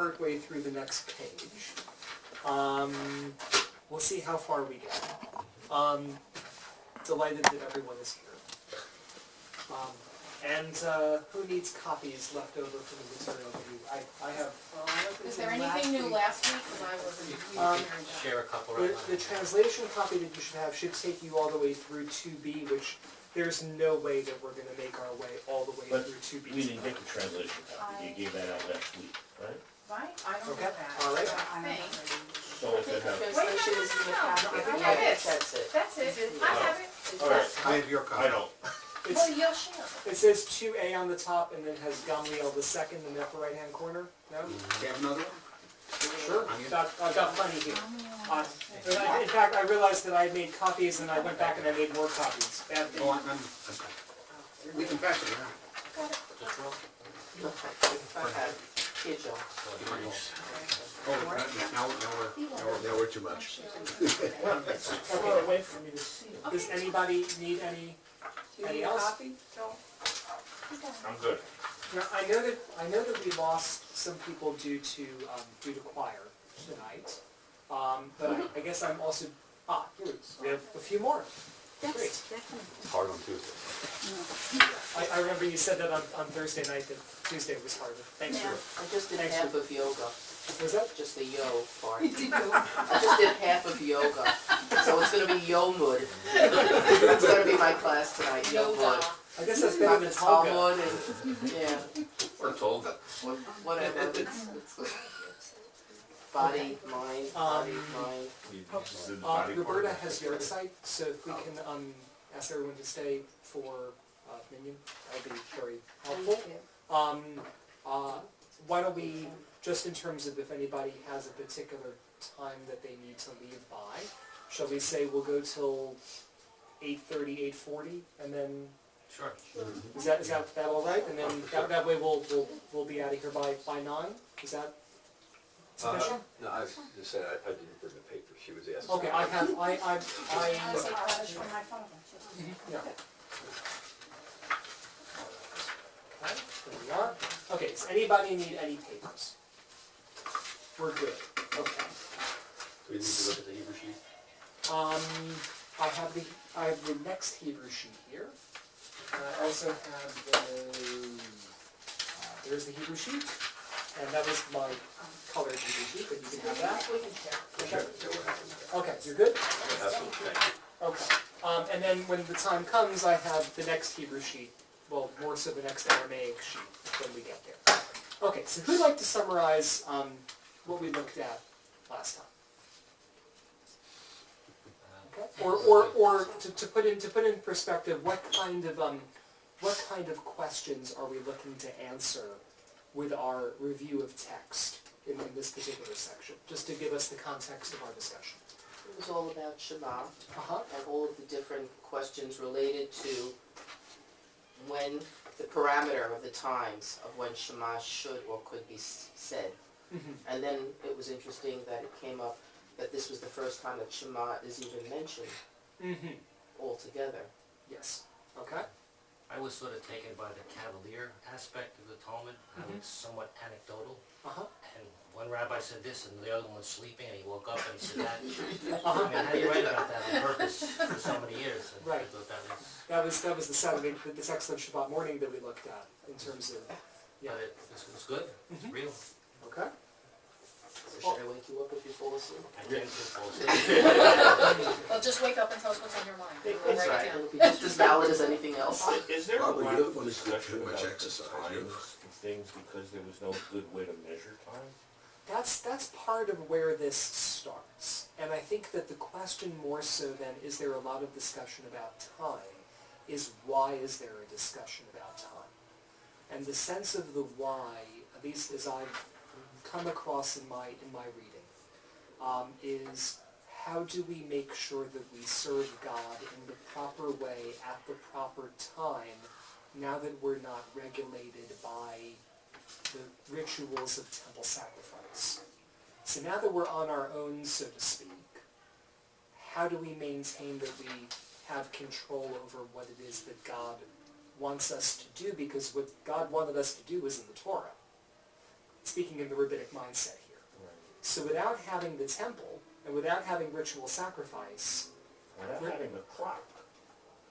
partway through the next page. We'll see how far we get. Delighted that everyone is here. And who needs copies left over from the material review? I have. Is there anything new last week? Because I wasn't. Share a couple right now. The translation copy that you should take you all the way through 2B, which there's no way that we're going to make our way all the way through 2B. We didn't get the translation copy. You gave that out last week, right? Right? I don't Okay. know that. All right. I think. So if it has. Translation is in the packet. I have it. That's it. That's it. I have it. All right. I have your copy. I don't. Well, you'll share. It says 2A on the top and then has Gamliel the second in the upper right-hand corner. No? Do you have another one? Sure. I've got plenty here. In fact, I realized that I made copies and I went back and I made more copies. Bad thing. Oh, we can pass it around. Just roll. Okay. Here, Joe. Oh, now we're too much. Far away for me to see it. Does anybody need any else? I'm good. Now, I know that we lost some people due to choir tonight, but I guess I'm also here we have a few more. Great. Hard on Tuesday. I remember you said that on Thursday night that Tuesday was harder. Thanks for I just did Thanks half of yoga. Was that? Just the yo part. I just did half of yoga. So it's going to be Yomud. It's going to be my class tonight, Yomud. I guess that's better than Tolga. Talmud and, yeah, Or Tolga. whatever. It's body, mind, body, mind. Roberta has your site, so if we can ask everyone to stay for Minion, that would be very helpful. Why don't we, just in terms of if anybody has a particular time that they need to leave by, shall we say we'll go till 8:30, 8:40, and then Sure. is that all right? And then that way we'll be out of here by 9. Is that sufficient? No, I was just saying, I didn't bring the paper, she was asking. Okay, I have yeah. Okay, there we are. Okay, does anybody need any papers? We're good. Okay. Do we need to look at the Hebrew sheet? I have the next Hebrew sheet here. And I also have there's the Hebrew sheet, and that was my colored Hebrew sheet, but you can have that. Okay, you're good? Absolutely, thank you. Okay. And then when the time comes, I have the next Hebrew sheet. Well, more so the next Aramaic sheet when we get there. Okay, so who'd like to summarize what we looked at last time? Okay. Or to put in perspective, what kind of questions are we looking to answer with our review of text in this particular section? Just to give us the context of our discussion. It was all about Shema Uh-huh. and all of the different questions related to when the parameter of the times of when Shema should or could be said. Mm-hmm. And then it was interesting that it came up that this was the first time that Shema is even mentioned Mm-hmm. altogether. Yes. Okay. I was sort of taken by the cavalier aspect of the Talmud, how it's somewhat anecdotal. Uh-huh. And one rabbi said this, and the other one was sleeping, and he woke up and he said that. Uh-huh. I mean, how do you write about that on purpose for so many years? And Right. I thought that was, That was the Saturday, this excellent Shabbat morning that we looked at in terms of, yeah. but this was good, it's real. Okay. So should I wake you up if you fall asleep? I didn't fall asleep. Well, just wake up and tell us what's on your mind. We'll That's write right. it down. It'll be just as valid as anything else. Is there a Robert, lot you of don't want to discussion too much about exercise, times you? and things because there was no good way to measure time? That's part of where this starts. And I think that the question more so than is there a lot of discussion about time is why is there a discussion about time? And the sense of the why, at least as I've come across in my reading, is how do we make sure that we serve God in the proper way at the proper time now that we're not regulated by the rituals of temple sacrifice. So now that we're on our own, so to speak, how do we maintain that we have control over what it is that God wants us to do? Because what God wanted us to do was in the Torah. speaking in the rabbinic mindset here. So without having the temple, and without having ritual sacrifice, Without having a clock,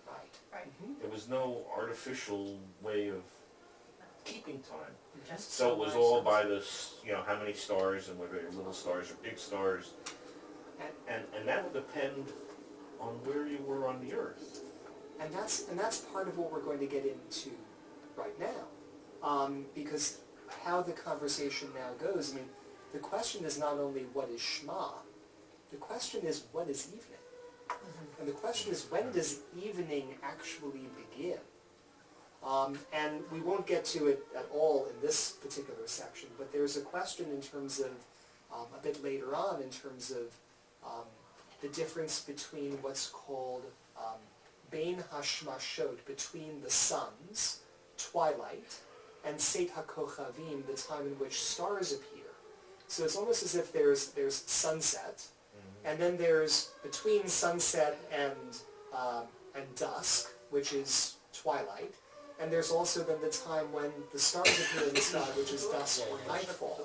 right. there was no artificial way of keeping time. Just So it was all by how many stars, and whether they were little stars or big stars. And that would depend on where you were on the earth. And that's part of what we're going to get into right now. Because how the conversation now goes, I mean, the question is not only what is Shema, the question is what is evening? And the question is, when does evening actually begin? And we won't get to it at all in this particular section, but there's a question in terms of, a bit later on, in terms of the difference between what's called Bein Hashmashot, between the suns, twilight, and Seit HaKochavim, the time in which stars appear. So it's almost as if there's sunset, and then there's between sunset and dusk, which is twilight, and there's also then the time when the stars appear in the sky, which is dusk or nightfall,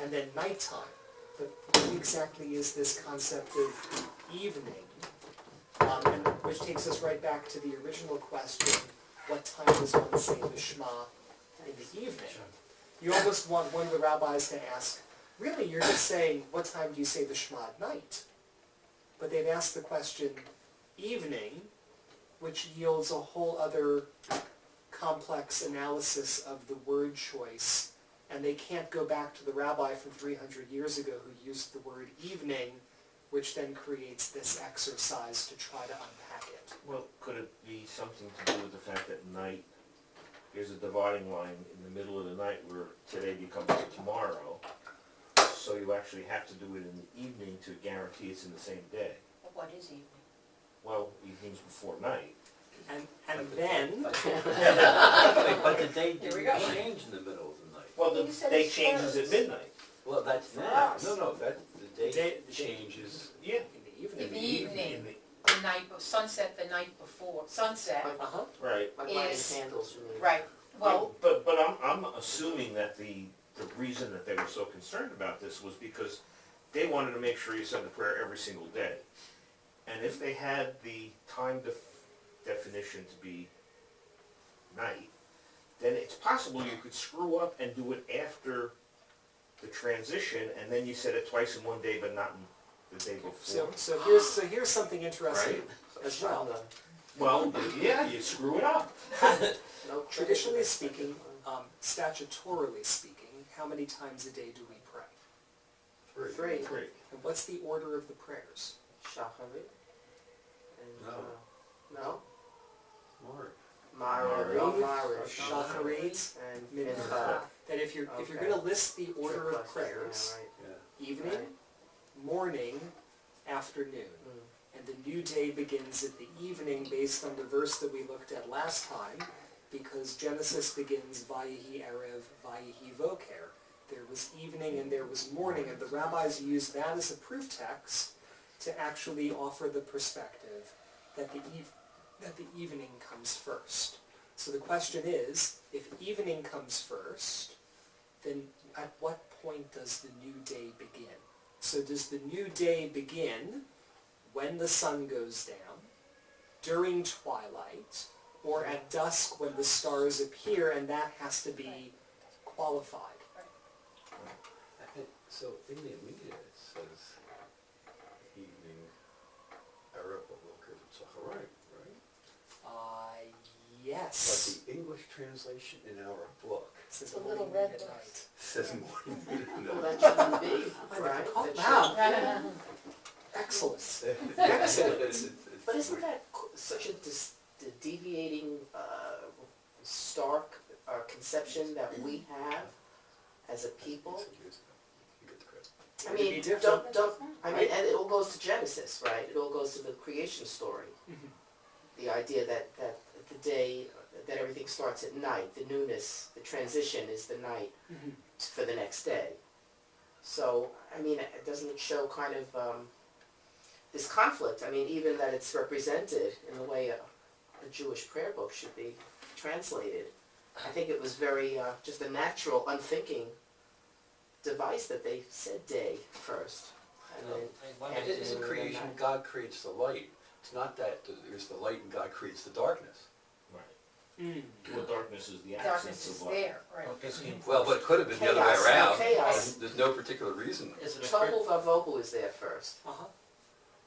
and then nighttime. But what exactly is this concept of evening? And which takes us right back to the original question, what time does one say the Shema in the evening? You almost want one of the rabbis to ask, really, you're just saying, what time do you say the Shema at night? But they've asked the question, evening, which yields a whole other complex analysis of the word choice, and they can't go back to the rabbi from 300 years ago who used the word evening, which then creates this exercise to try to unpack it. Well, could it be something to do with the fact that night, there's a dividing line in the middle of the night where today becomes tomorrow, so you actually have to do it in the evening to guarantee it's in the same day. But what is evening? Well, evening's before night. And then, But the day Here we didn't go. change in the middle of the night. Well, the You said day it changes starts. at midnight. Well, that's For now. us. No, the day Day- changes. Yeah. in the evening. In the evening, the night, sunset the night before, sunset, Uh-huh. Right. Like lighting Is- candles, you mean? right, well, But I'm assuming that the reason that they were so concerned about this was because they wanted to make sure you said the prayer every single day. And if they had the time definition to be night, then it's possible you could screw up and do it after the transition, and then you said it twice in one day, but not in the day before. So here's something interesting as well. Well, yeah, you screw it up. No Traditionally speaking, statutorily speaking, how many times a day do we pray? Three. Three. And what's the order of the prayers? Shacharit. And, No. No? Smart. Ma'ariv, Shacharit, and Mincha. Mincha. That if you're Okay. going to list the order of Trick question, prayers, yeah, right. Yeah. evening, Right. morning, afternoon. And the new day begins at the evening based on the verse that we looked at last time, because Genesis begins Vayihi Erev, Vayihi Voker. There was evening and there was morning, and the rabbis used that as a proof text to actually offer the perspective that the evening comes first. So the question is, if evening comes first, then at what point does the new day begin? So does the new day begin when the sun goes down, during twilight, or at dusk when the stars appear, and that has to be qualified? So in the Amidah it says evening, Arab Boker Tzachariah, right? Yes. But the English translation in our book It says The little morning, red noon, and box. night. says morning. Well, that shouldn't be, I never right? caught That that. shouldn't- Excellent. Excellent. But isn't that such a deviating, stark conception that we have as a people? I It'd be mean, different. I mean, and it all goes to Genesis, right? It all goes to the creation story. The idea that the day, that everything starts at night, the newness, the transition is the night for the next day. So, I mean, doesn't it show kind of this conflict? I mean, even that it's represented in the way a Jewish prayer book should be translated. I think it was very, just a natural, unthinking device that they said day first, and then It isn't creation, God creates the light. It's not that there's the light and God creates the darkness. Right. Well, darkness is the Darkness absence is of light. there, right. Okay, so Well, but it could have been the other way Chaos, around. chaos. There's no particular reason. is it a Tohu Vavohu is there first. Uh-huh.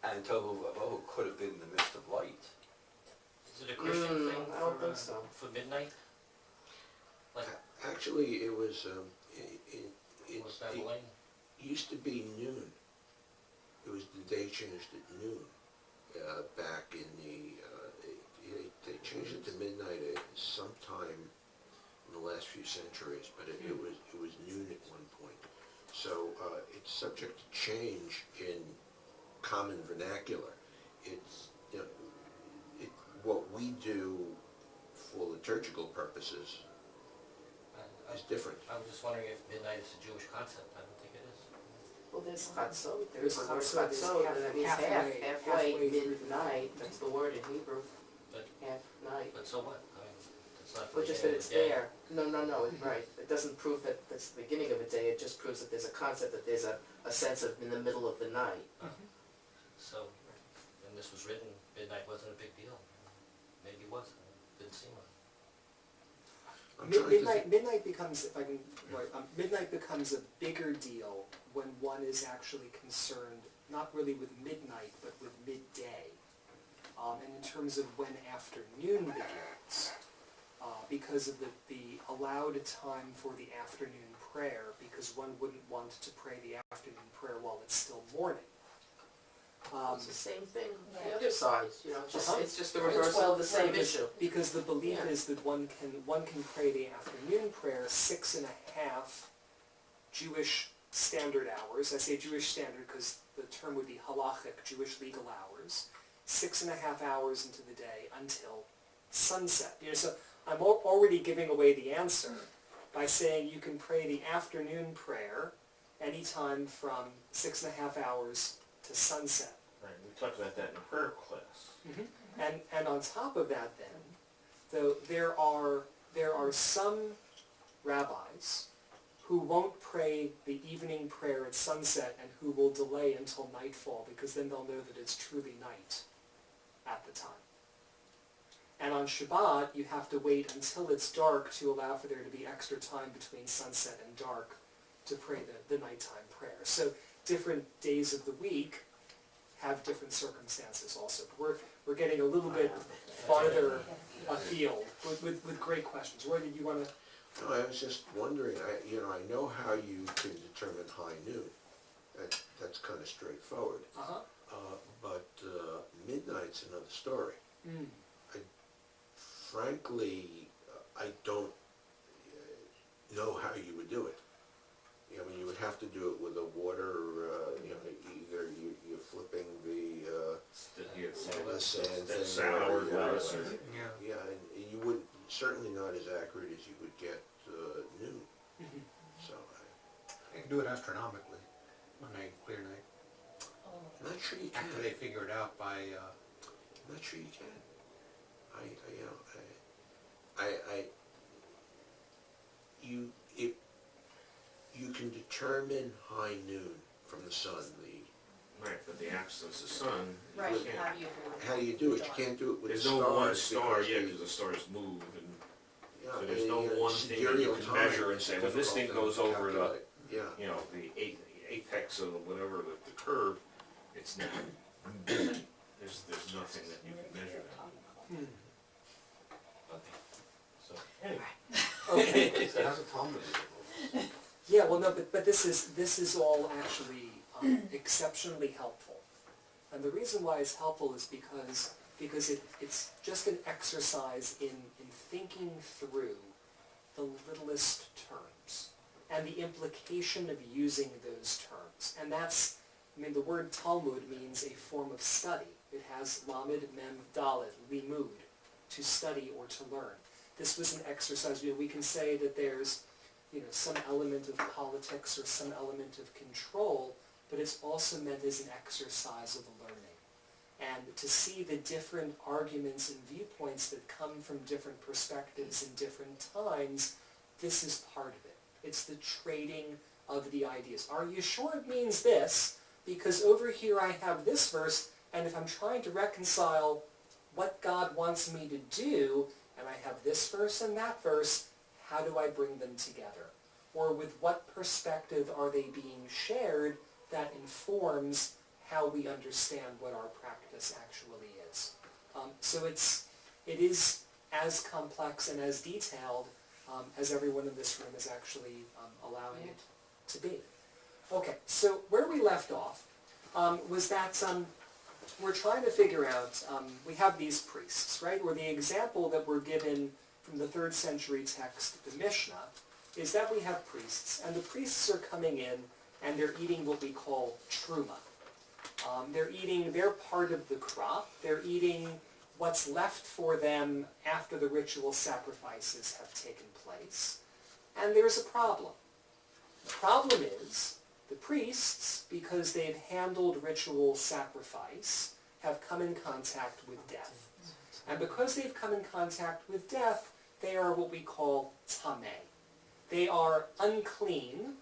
And Tohu Vavohu could have been in the midst of light. is it a Christian thing I don't for, think so. for midnight? Like, Actually, it was, was Babylonian? it used to be noon. It was, the day changed at noon, back in they changed it to midnight at sometime in the last few centuries, but it was noon at one point. So, it's subject to change in common vernacular. It's, what we do for liturgical purposes is different. I'm just wondering if midnight is a Jewish concept. I don't think it is. Well, there's chatzot, There's there's the word chatzot, there's chatzot, and that means halfway halfway, through the midnight, that's the word in Hebrew, But- half night. But so what? I mean, it's not the Well, just beginning that of it's the day. there. No, right. It doesn't prove that that's the beginning of a day, it just proves that there's a concept, that there's a sense of in the middle of the night. So, when this was written, midnight wasn't a big deal. Maybe it was. Didn't seem like. I'm trying to Midnight, midnight becomes, if I can, midnight becomes a bigger deal when one is actually concerned, not really with midnight, but with midday. And in terms of when afternoon begins, because of the allowed time for the afternoon prayer, because one wouldn't want to pray the afternoon prayer while it's still morning. It's the same thing, the Yeah. other side, Uh-huh. it's just the reversal of the same Because- issue. Because the belief Yeah. is that one can pray the afternoon prayer 6.5 Jewish standard hours. I say Jewish standard because the term would be halachic, Jewish legal hours. 6.5 hours into the day until sunset. So I'm already giving away the answer by saying you can pray the afternoon prayer anytime from 6.5 hours to sunset. Right, we talked about that in the prayer class. And on top of that then, though there are some rabbis who won't pray the evening prayer at sunset and who will delay until nightfall because then they'll know that it's truly night at the time. And on Shabbat, you have to wait until it's dark to allow for there to be extra time between sunset and dark to pray the nighttime prayer. So different days of the week have different circumstances also. We're getting a little bit farther afield with great questions. Roy, did you want to? No, I was just wondering, I know how you can determine high noon. That's kind of straightforward. Uh-huh. But midnight's another story. Mm. Frankly, I don't know how you would do it. I mean, you would have to do it with a water, either you're flipping the sand That thing. sour or- glass or- Yeah, and you would, certainly not as accurate as you would get noon, so They can do it astronomically on a clear night. I'm not sure you can. After they figure it out by, I'm not sure you can. You can determine high noon from the sun. Right, but the absence of sun, you Right, can't. how do you do it? How do you do it? You can't do it with There's the no stars. one star because yet, the- because the stars move, and yeah, so there's no the, one thing that you sidereal can time measure and is say, when this thing difficult goes to over the, calculate. Yeah. the apex of whatever the curve, it's not. There's nothing that you can measure that. Hmm. Okay. So anyway, Okay. So how's the Talmud? Yeah, well, no, but this is all actually exceptionally helpful, and the reason why it's helpful is because it's just an exercise in thinking through the littlest terms and the implication of using those terms, and that's, I mean, the word Talmud means a form of study. It has lamed, mem, dalet, limud, to study or to learn. This was an exercise. We can say that there's some element of politics or some element of control, but it's also meant as an exercise of learning. And to see the different arguments and viewpoints that come from different perspectives in different times, this is part of it. It's the trading of the ideas. Are you sure it means this? Because over here I have this verse, and if I'm trying to reconcile what God wants me to do, and I have this verse and that verse, how do I bring them together? Or with what perspective are they being shared that informs how we understand what our practice actually is? So it is as complex and as detailed as everyone in this room is actually allowing it to be. Okay, so where we left off was that we're trying to figure out, we have these priests, right? Or the example that we're given from the 3rd century text, the Mishnah, is that we have priests, and the priests are coming in and they're eating what we call truma. They're part of the crop, they're eating what's left for them after the ritual sacrifices have taken place. And there's a problem. The problem is, the priests, because they've handled ritual sacrifice, have come in contact with death. And because they've come in contact with death, they are what we call tameh. They are unclean,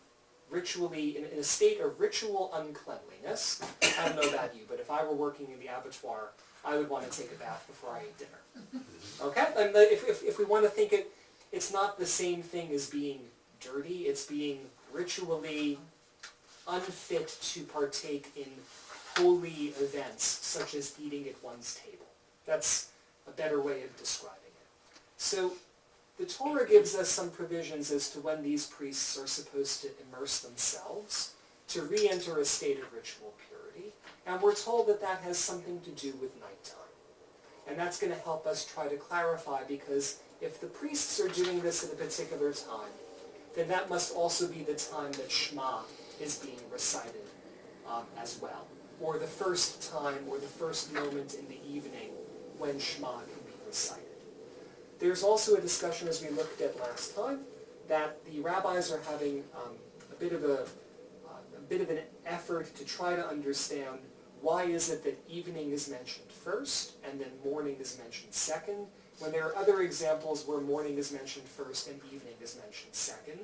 ritually, in a state of ritual uncleanliness. I don't know about you, but if I were working in the abattoir, I would want to take a bath before I ate dinner. Okay? And if we want to think it's not the same thing as being dirty, it's being ritually unfit to partake in holy events, such as eating at one's table. That's a better way of describing it. So the Torah gives us some provisions as to when these priests are supposed to immerse themselves, to re-enter a state of ritual purity, and we're told that that has something to do with nighttime. And that's going to help us try to clarify, because if the priests are doing this at a particular time, then that must also be the time that Shema is being recited as well, or the first time or the first moment in the evening when Shema can be recited. There's also a discussion, as we looked at last time, that the rabbis are having a bit of an effort to try to understand why is it that evening is mentioned first and then morning is mentioned second, when there are other examples where morning is mentioned first and evening is mentioned second,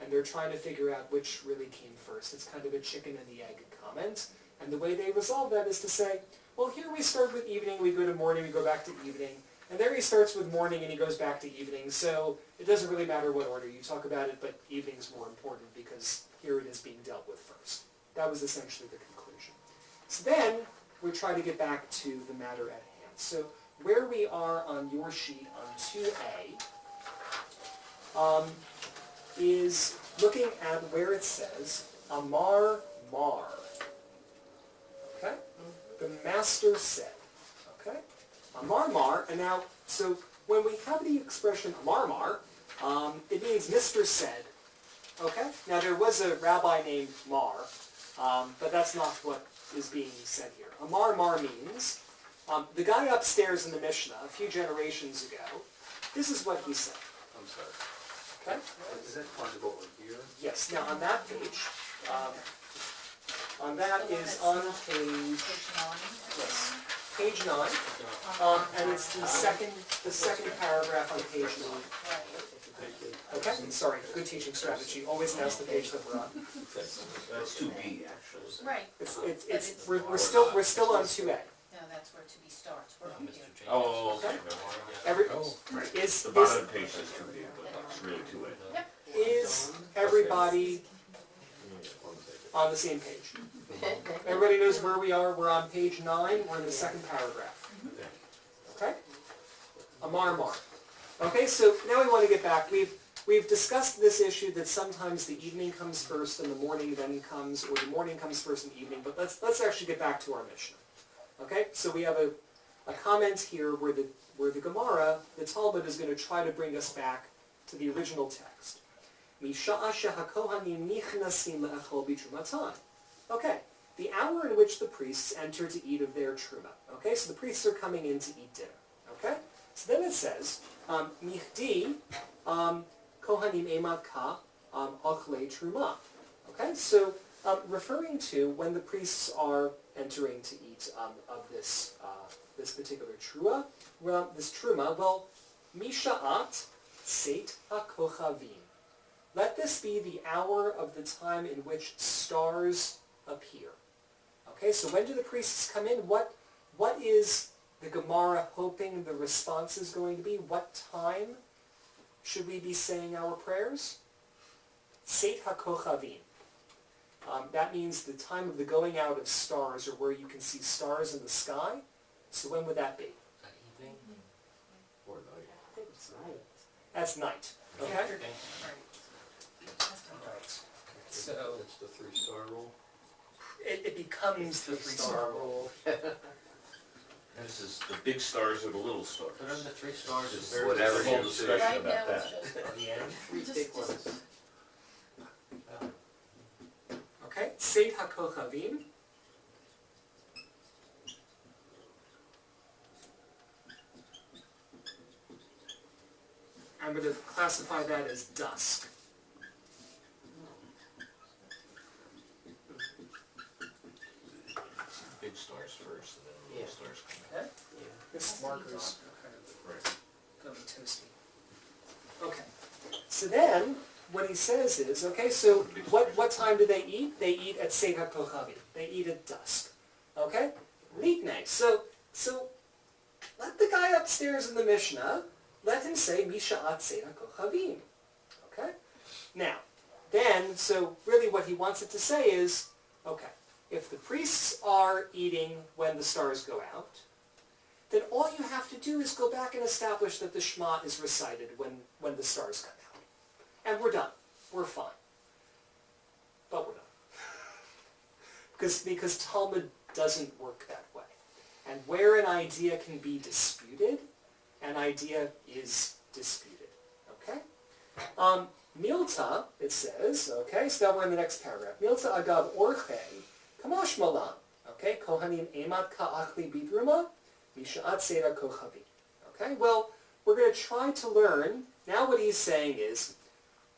and they're trying to figure out which really came first. It's kind of a chicken and the egg comment, and the way they resolve that is to say, well, here we start with evening, we go to morning, we go back to evening, and there he starts with morning and he goes back to evening, so it doesn't really matter what order you talk about it, but evening's more important because here it is being dealt with first. That was essentially the conclusion. So then, we try to get back to the matter at hand. So where we are on your sheet on 2A is looking at where it says, Amar Mar. Okay? The master said. Okay? Amar Mar, and now, so when we have the expression Amar Mar, it means Mr. said. Okay? Now there was a rabbi named Mar, but that's not what is being said here. Amar Mar means, the guy upstairs in the Mishnah, a few generations ago, this is what he said. I'm sorry. Okay? Is that findable in here? Yes, now on that page, on that is on page, yes, page 9, and it's the second paragraph on page 9. Okay, sorry, good teaching strategy, always announce the page that we're on. That's 2B, actually. Right. We're still on 2A. No, that's where to be starts. We're on here. Oh, okay. Right. Is The bottom page says 2B, but it's really 2A. Yep. is everybody on the same page? Everybody knows where we are. We're on page 9. We're in the second paragraph. Okay? Amar Mar. Okay, so now we want to get back. We've discussed this issue that sometimes the evening comes first and the morning then comes, or the morning comes first and the evening, but let's actually get back to our Mishnah. Okay, so we have a comment here where the Gemara, the Talmud, is going to try to bring us back to the original text. Okay, the hour in which the priests enter to eat of their truma. Okay, so the priests are coming in to eat dinner. Okay, so then it says, Michdi kohanim emat ka achle truma. Okay, so referring to when the priests are entering to eat of this particular truma, well, misha'at seit hakochavim. let this be the hour of the time in which stars appear. Okay, so when do the priests come in? What is the Gemara hoping the response is going to be? What time should we be saying our prayers? Seit HaKochavim. That means the time of the going out of stars, or where you can see stars in the sky. So when would that be? That evening? Or night. I think it's night. That's night. Okay? Okay. Right. So That's the 3-star rule? it becomes the three-star rule. This is the big stars or the little stars. Put on the 3 stars. It's There's whatever a whole you discussion say. Right now, about it's that. just, at the end. 3 big ones. Okay? Seit HaKochavim. I'm going to classify that as dusk. Big stars first, and then the Yeah. little stars come Okay? Yeah. This markers are kind of Right. going to be toasty. Okay. So then, what he says is, okay, so what time do they eat? They eat at Seit HaKochavim. They eat at dusk. Okay? Litnei. So let the guy upstairs in the Mishnah, let him say Misha'at Seit HaKochavim. Okay? Now, then, so really what he wants it to say is, okay, if the priests are eating when the stars go out, then all you have to do is go back and establish that the Shema is recited when the stars come out. And we're done. We're fine. But we're done. Because Talmud doesn't work that way. And where an idea can be disputed, an idea is disputed. Okay? Milta, it says, okay, so now we're in the next paragraph. Milta agav orche, kamash malan. Okay, kohanim emat ka'achli bidruma, misha'at seder kochavi. Okay, well, we're going to try to learn, now what he's saying is,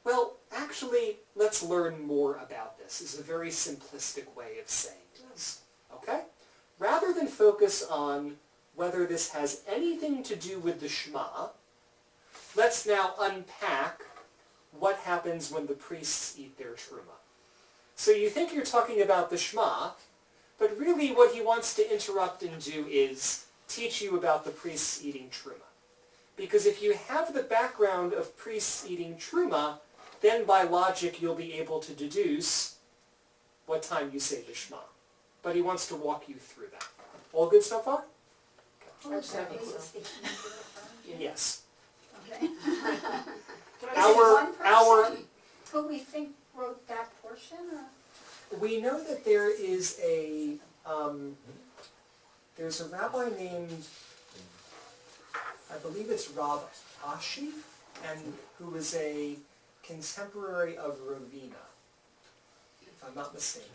well, actually, let's learn more about this. This is a very simplistic way of saying this. Okay? Rather than focus on whether this has anything to do with the Shema, let's now unpack what happens when the priests eat their truma. So you think you're talking about the Shema, but really what he wants to interrupt and do is teach you about the priests eating truma. Because if you have the background of priests eating truma, then by logic you'll be able to deduce what time you say the Shema. But he wants to walk you through that. All good so far? I just have a quick- Yeah. Yes. Okay. Can I Is say it one person who we think wrote that portion, or? We know that there is there's a rabbi named, I believe it's Rab Ashi, and who was a contemporary of Ravina, if I'm not mistaken,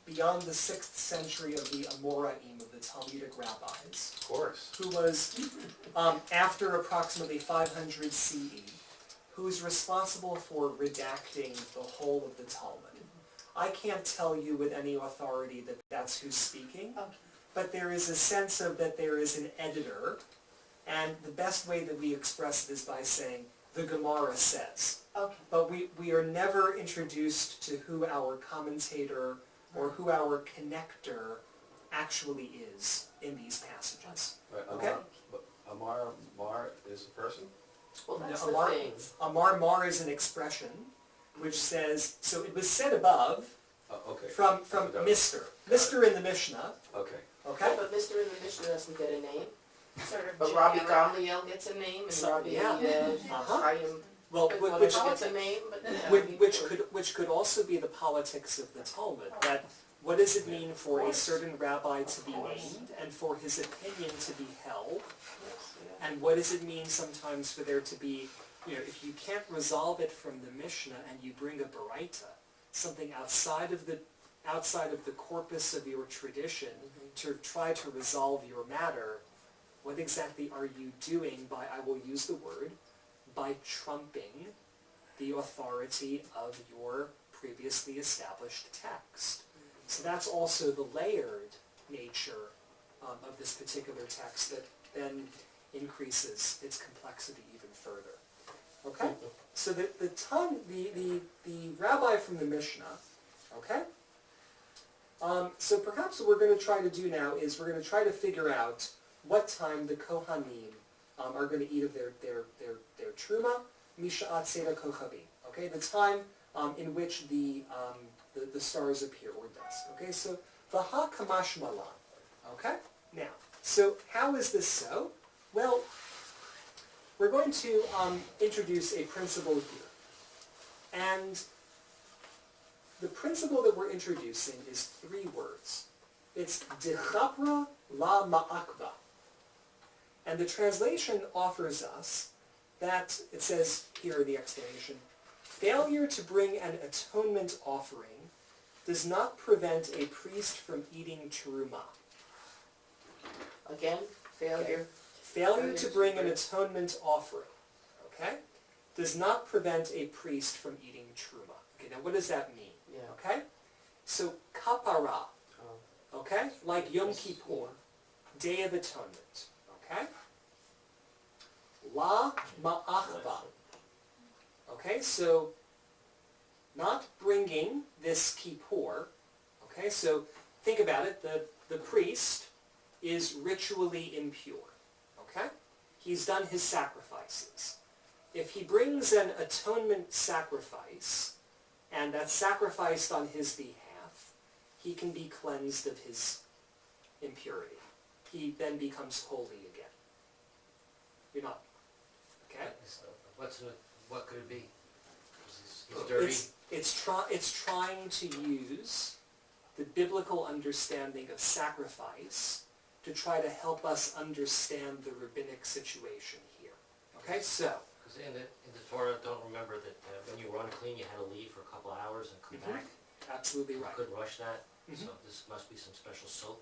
beyond the 6th century of the Amoraim, of the Talmudic rabbis, Of course. who was, after approximately 500 CE, who's responsible for redacting the whole of the Talmud. I can't tell you with any authority that that's who's speaking, Okay. but there is a sense of that there is an editor, and the best way that we express it is by saying, the Gemara says. Okay. But we are never introduced to who our commentator or who our connector actually is in these passages. Right, Okay. Amar is a person? Well, that's Now, the Amar, thing. Amar Mar is an expression which says, so it was said above Okay. from Avodat. Mr. Mr. in the Mishnah, Okay. okay? But Mr. in the Mishnah doesn't get a name. sort of But Rabbi generic. Gamliel gets a name, and So, Rabbi yeah. uh, Chaim Well, whatever which gets a name, but which could also be the politics of the Talmud. That what does it mean for a certain rabbi to be named and for his opinion to be held? And what does it mean sometimes for there to be, if you can't resolve it from the Mishnah and you bring a Baraita, something outside of the corpus of your tradition, to try to resolve your matter, what exactly are you doing by, I will use the word, by trumping the authority of your previously established text? So that's also the layered nature of this particular text that then increases its complexity even further. Okay? So the rabbi from the Mishnah, okay? So perhaps what we're going to try to do now is we're going to try to figure out what time the Kohanim are going to eat of their truma, misha'at seder kochavim. Okay, the time in which the stars appear or dusk. Okay, so v'ha kamash malan. Okay, now, so how is this so? Well, we're going to introduce a principle here, and the principle that we're introducing is 3 words. It's dechapra la ma'akva. And the translation offers us that, it says here in the explanation, failure to bring an atonement offering does not prevent a priest from eating teruma. Again, failure. Failure to bring an atonement offering, okay, does not prevent a priest from eating teruma. Okay, now what does that mean? Yeah. Okay, so kapara, Oh. okay, like Yom Kippur, Day of Atonement, okay? La ma'achva, okay, so not bringing this Kippur, okay, so think about it, the priest is ritually impure, okay? He's done his sacrifices. If he brings an atonement sacrifice, and that's sacrificed on his behalf, he can be cleansed of his impurity. He then becomes holy again. You're not, okay? What could it be? It's dirty. It's trying to use the biblical understanding of sacrifice to try to help us understand the rabbinic situation here. Okay, so. Because in the Torah, don't remember that when you were unclean, you had to leave for a couple of hours and come back. Absolutely right. You couldn't rush that. So this must be some special soap.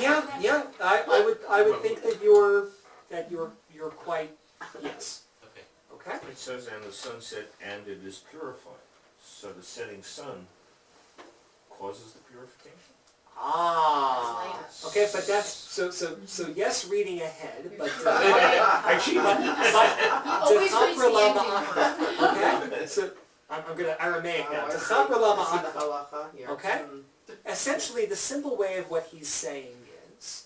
Yeah. I would think that you're quite yes. Okay. Okay. It says, and the sun set, and it is purified. So the setting sun causes the purification? Ah. Okay, but that's so yes, reading ahead, but Always reads the ending. okay. So I'm going to Aramaic now. Oh, I see. I see the Okay. halacha here. Essentially, the simple way of what he's saying is,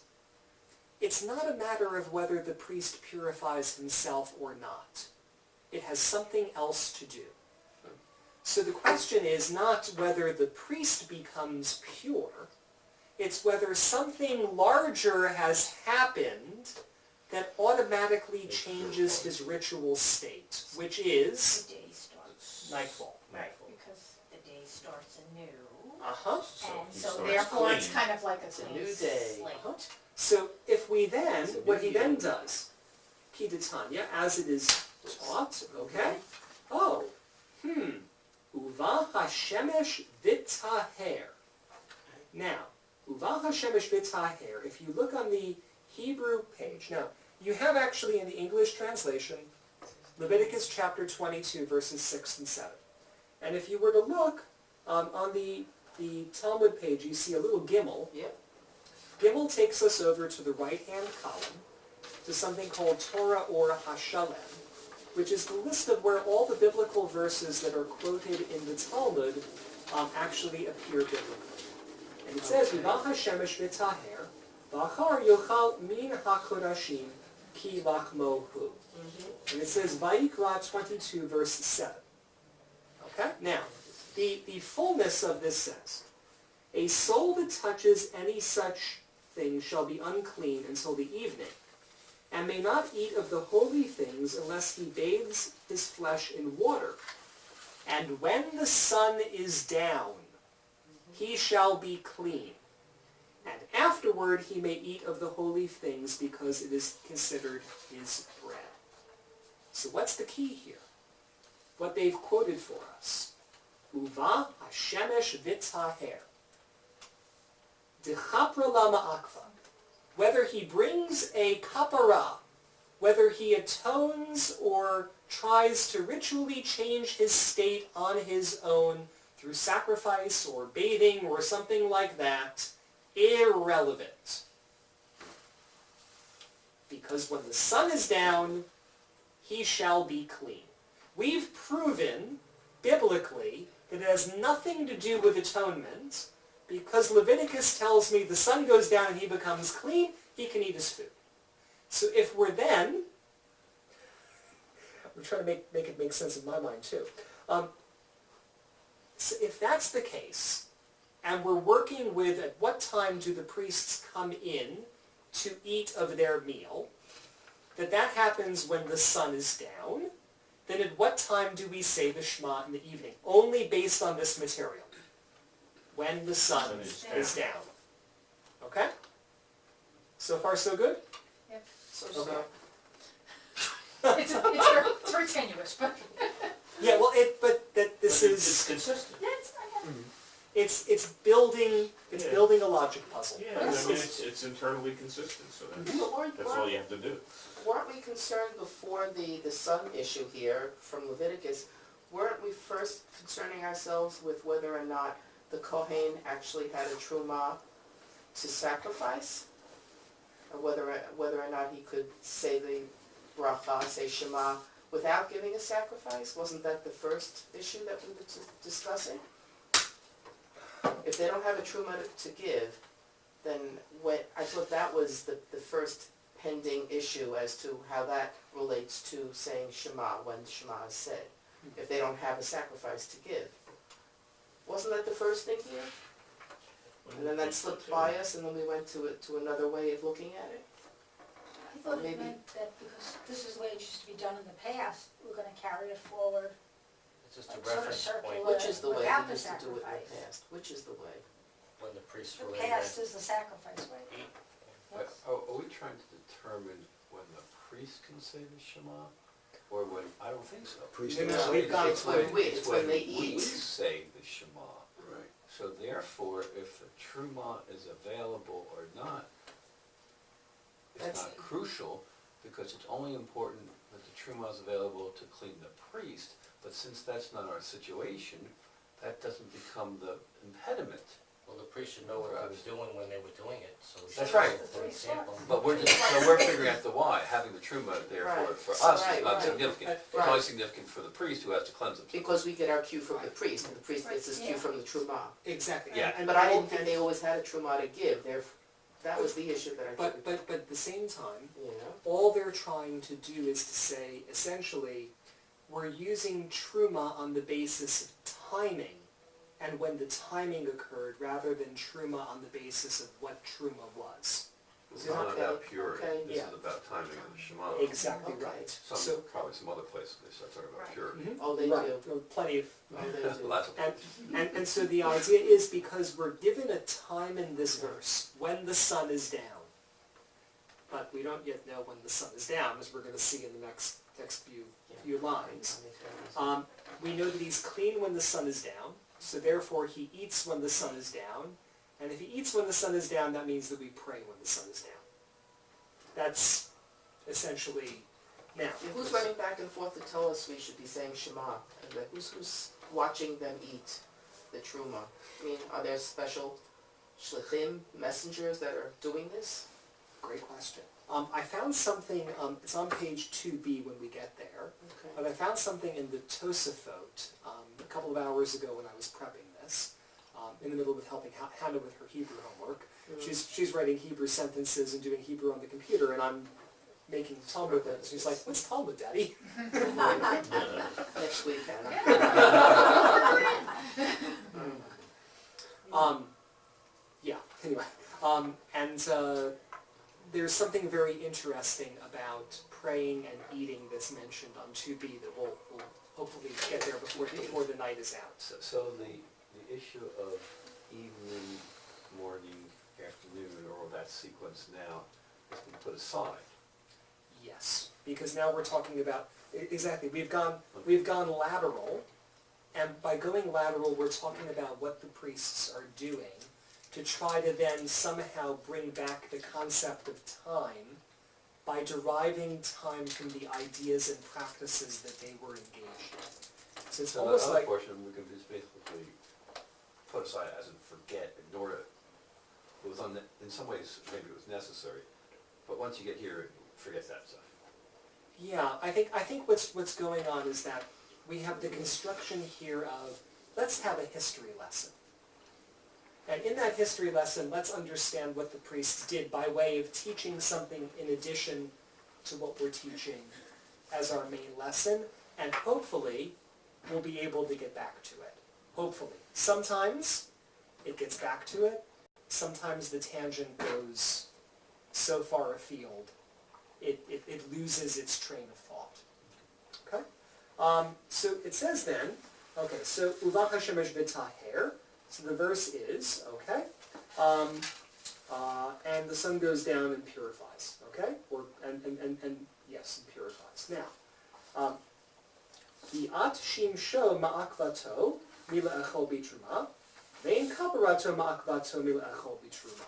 it's not a matter of whether the priest purifies himself or not. It has something else to do. So the question is not whether the priest becomes pure, it's whether something larger has happened that automatically changes his ritual state, which is The day starts. nightfall. Because the day starts anew. Uh-huh. And he so starts therefore it's clean. kind of like It's a a clean new day. slate. So if we then, It's a what new he then year. does, Kidatanya, as it is taught, okay? Oh, Uva hashemesh v'taher. Now, Uva hashemesh v'taher, if you look on the Hebrew page, now, you have actually in the English translation, Leviticus chapter 22, verses 6 and 7. And if you were to look on the Talmud page, you see a little gimel. Yep. Gimel takes us over to the right-hand column to something called Torah or Hashalem, which is the list of where all the biblical verses that are quoted in the Talmud actually appear biblically. And it says, V'val hashemesh v'taher, v'achar yochal min hakodashim ki lachmo hu. And it says, Vayikra 22, verse 7. Okay? Now, the fullness of this says, a soul that touches any such thing shall be unclean until the evening, and may not eat of the holy things unless he bathes his flesh in water. And when the sun is down, he shall be clean. And afterward he may eat of the holy things because it is considered his bread. So what's the key here? What they've quoted for us. Uva hashemesh v'taher. Dechapra lama akva. Whether he brings a kapara, whether he atones or tries to ritually change his state on his own through sacrifice or bathing or something like that, irrelevant. Because when the sun is down, he shall be clean. We've proven, biblically, that it has nothing to do with atonement, because Leviticus tells me the sun goes down and he becomes clean, he can eat his food. So if we're then, I'm trying to make it make sense in my mind too. So if that's the case, and we're working with at what time do the priests come in to eat of their meal, that happens when the sun is down, then at what time do we say the Shema in the evening? Only based on this material. When the sun is down. Okay? So far so good? Yep. Okay. It's very tenuous, but. Yeah, well, but this But is... It's consistent. It's building a logic puzzle. Yeah, I mean, it's internally consistent, so that's all you have to do. Weren't we concerned before the sun issue here from Leviticus, weren't we first concerning ourselves with whether or not the Kohen actually had a truma to sacrifice? Or whether or not he could say the bracha, say Shema, without giving a sacrifice? Wasn't that the first issue that we were discussing? If they don't have a truma to give, then I thought that was the first pending issue as to how that relates to saying Shema, when Shema is said, if they don't have a sacrifice to give. Wasn't that the first thing here? And then that slipped by us, and then we went to another way of looking at it? I thought Maybe. it meant that because this is the way it used to be done in the past, we're gonna carry it forward. It's just a Like sort of reference circular. point Which is the way Without we the used to do it in sacrifice. the past? Which is the way? when the priests The were in past there. is the sacrifice way. Are we trying to determine when the priest can say the Shema? Or when, I don't think so. Priest No, can no, say we've gone it's through when- it's when they we eat. say the Shema. Right. So therefore, if the truma is available or not, it's That's- not crucial, because it's only important that the truma is available to clean the priest, but since that's not our situation, that doesn't become the impediment. Well, the priest should know what they were doing when they were doing it, so. That's right. For example. But we're figuring out the why, having the truma there Right. for us Right, is not right. significant. It's Right. only significant for the priest who has to cleanse himself. Because we get our cue from the priest, and the priest gets his cue Yeah. from the truma. Exactly. Yeah. And But I didn't think they always had a truma to give, that was the issue that I But think, at the same time, you know? all they're trying to do is to say, essentially, we're using truma on the basis of timing, and when the timing occurred, rather than truma on the basis of what truma was. This is not Okay, about purity, okay. this Yeah. is about timing of the Shema. Exactly Okay. right. Probably some other places they start talking about Right. purity. Mhm. Oh, they Right. do. Well, plenty of. Oh, they do. Lots of And so the idea is, because we're given a time in this verse when the sun is down, but we don't yet know when the sun is down, as we're going to see in the next few lines. We know that he's clean when the sun is down, so therefore he eats when the sun is down, and if he eats when the sun is down, that means that we pray when the sun is down. That's essentially now. Who's running back and forth to tell us we should be saying Shema? And who's watching them eat the truma? I mean, are there special shlichim, messengers that are doing this? Great question. I found something, it's on page 2b when we get there, Okay. but I found something in the Tosafot a couple of hours ago when I was prepping this, in the middle of helping Hannah with her Hebrew homework. She's writing Hebrew sentences and doing Hebrew on the computer, and I'm making Talmud notes. She's like, "What's Talmud, Daddy?" Next week, Hannah. Yeah. Anyway, there's something very interesting about praying and eating that's mentioned on 2b that we'll hopefully get there before the night is out. So the issue of evening, morning, afternoon, or that sequence now has been put aside. Yes, because now we're talking about exactly. We've gone lateral, and by going lateral, we're talking about what the priests are doing to try to then somehow bring back the concept of time by deriving time from the ideas and practices that they were engaged in. So it's So almost that like other portion we can just basically put aside as in forget, ignore it. It was in some ways maybe it was necessary, but once you get here, forget that stuff. Yeah, I think what's going on is that we have the construction here of, let's have a history lesson. And in that history lesson, let's understand what the priests did by way of teaching something in addition to what we're teaching as our main lesson, and hopefully we'll be able to get back to it. Hopefully. Sometimes it gets back to it, sometimes the tangent goes so far afield it loses its train of thought. Okay? So it says then, okay, so Uvach Hashemesh B'Taher, so the verse is, okay, and the sun goes down and purifies, okay? And yes, and purifies. Now, Bi'at Shimsho Ma'akvato Mila Echol B'Truma, Ve'in Kaparato Ma'akvato Mila Echol B'Truma.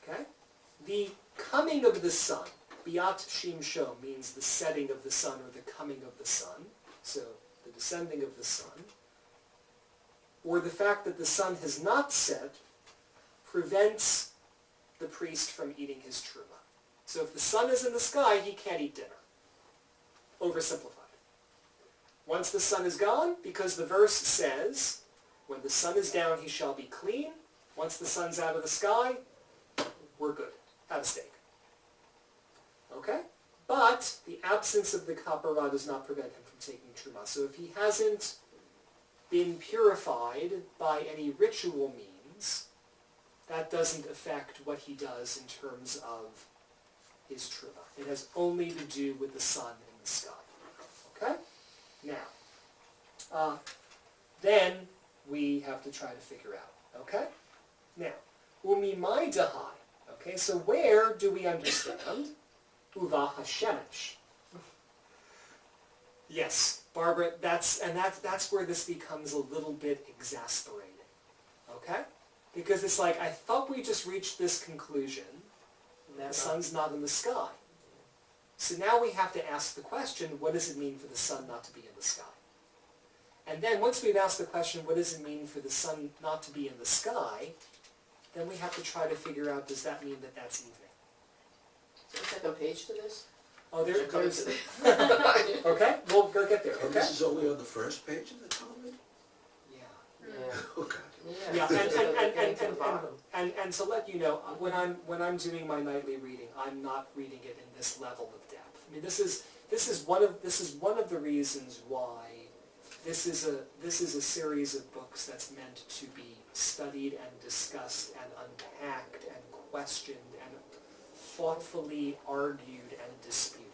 Okay? The coming of the sun, Bi'at Shimsho means the setting of the sun or the coming of the sun, so the descending of the sun, or the fact that the sun has not set prevents the priest from eating his truma. So if the sun is in the sky, he can't eat dinner. Oversimplified. Once the sun is gone, because the verse says, when the sun is down, he shall be clean. Once the sun's out of the sky, we're good. Have a steak. Okay? But the absence of the kapara does not prevent him from taking truma. So if he hasn't been purified by any ritual means, that doesn't affect what he does in terms of his truma. It has only to do with the sun in the sky. Okay? Now, then we have to try to figure out. Okay? Now, umimai dahai. Okay, so where do we understand Uvah Hashemesh? Yes, Barbara, that's where this becomes a little bit exasperating. Okay? Because it's like, I thought we just reached this conclusion. The sun's not in the sky. So now we have to ask the question, what does it mean for the sun not to be in the sky? And then once we've asked the question, what does it mean for the sun not to be in the sky, then we have to try to figure out, does that mean that that's evening? Is there a second page to this? Oh, Should come there's... to the- Okay, we'll get there, And okay? this is only on the first page of the Talmud? Yeah. Yeah. Okay. Yeah, Getting to the bottom. and to let you know, when I'm doing my nightly reading, I'm not reading it in this level of depth. I mean, this is one of the reasons why this is a series of books that's meant to be studied and discussed and unpacked and questioned and thoughtfully argued and disputed.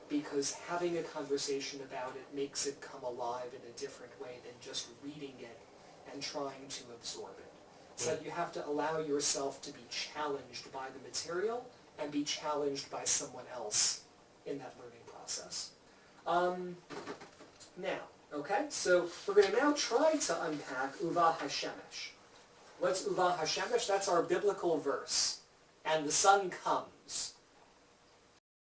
Because having a conversation about it makes it come alive in a different way than just reading it and trying to absorb it. So you have to allow yourself to be challenged by the material and be challenged by someone else in that learning process. Now, okay, so we're going to now try to unpack Uvah Hashemesh. What's Uvah Hashemesh? That's our biblical verse. And the sun comes.